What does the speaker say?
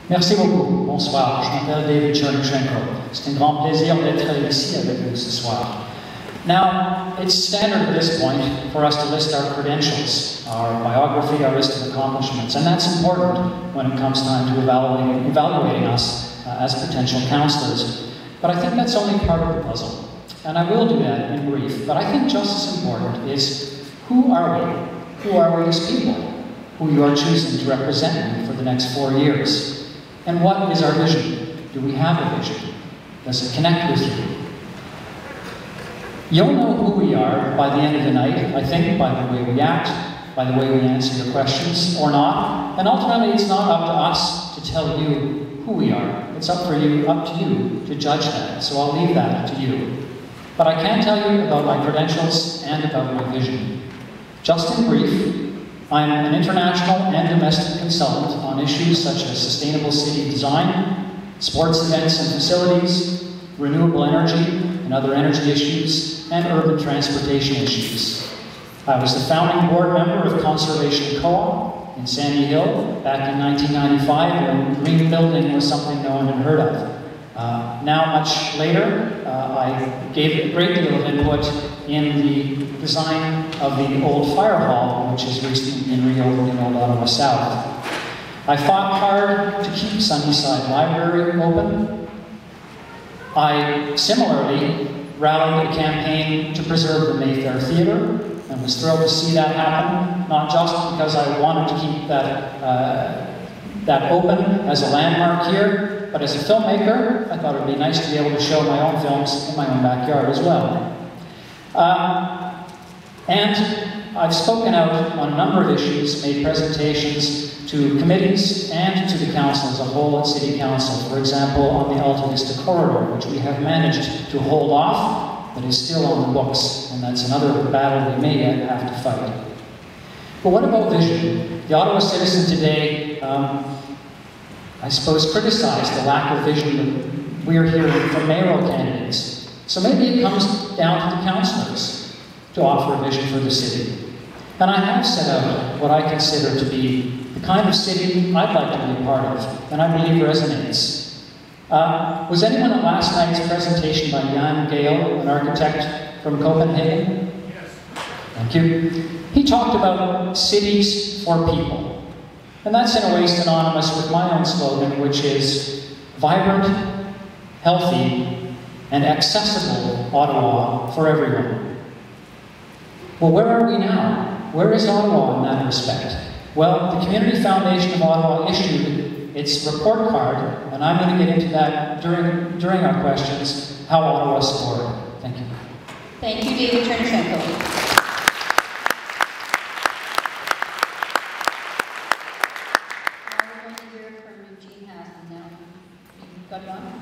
Merci beaucoup. Bonsoir. Je m'appelle David Chernushenko. C'est un grand plaisir d'être ici avec vous ce soir. Now, it's standard at this point for us to list our credentials, our biography, our list of accomplishments, and that's important when it comes time to evaluating us as potential counselors. But I think that's only part of the puzzle, and I will do that in brief. But I think just as important is, who are we? Who are we as people, who you are choosing to represent you for the next 4 years? And what is our vision? Do we have a vision? Does it connect with you? You'll know who we are by the end of the night, I think, by the way we act, by the way we answer your questions, or not. And ultimately, it's not up to us to tell you who we are. It's up to you to judge that. So I'll leave that to you. But I can tell you about my credentials and about my vision. Just in brief, I'm an international and domestic consultant on issues such as sustainable city design, sports events and facilities, renewable energy and other energy issues, and urban transportation issues. I was the founding board member of Conservation Co-op in Sandy Hill back in 1995 when green building was something no one had heard of. Now, much later, I gave a great deal of input in the design of the old fire hall, which is recently been reopened in Old Ottawa South. I fought hard to keep Sunnyside Library open. I similarly rallied a campaign to preserve the Mayfair Theatre, and was thrilled to see that happen, not just because I wanted to keep that open as a landmark here, but as a filmmaker, I thought it would be nice to be able to show my own films in my own backyard as well. And I've spoken out on a number of issues, made presentations to committees and to the council as a whole at City Council. For example, on the Alta Vista Corridor, which we have managed to hold off, but is still on the books, and that's another battle we may yet have to fight. But what about vision? The Ottawa citizen today, I suppose, criticized the lack of vision that we're hearing from mayoral candidates. So maybe it comes down to the councillors to offer a vision for the city. And I have set out what I consider to be the kind of city I'd like to be a part of, and I believe resonates. Was anyone at last night's presentation by Jan Gale, an architect from Copenhagen? Yes. Thank you. He talked about cities for people. And that's in a way synonymous with my own slogan, which is vibrant, healthy, and accessible Ottawa for everyone. Well, where are we now? Where is Ottawa in that respect? Well, the Community Foundation of Ottawa issued its report card, and I'm going to get into that during our questions, how Ottawa scored. Thank you. Thank you, David Chernushenko. Now we're going to hear from Eugene Hassan now. Got it on?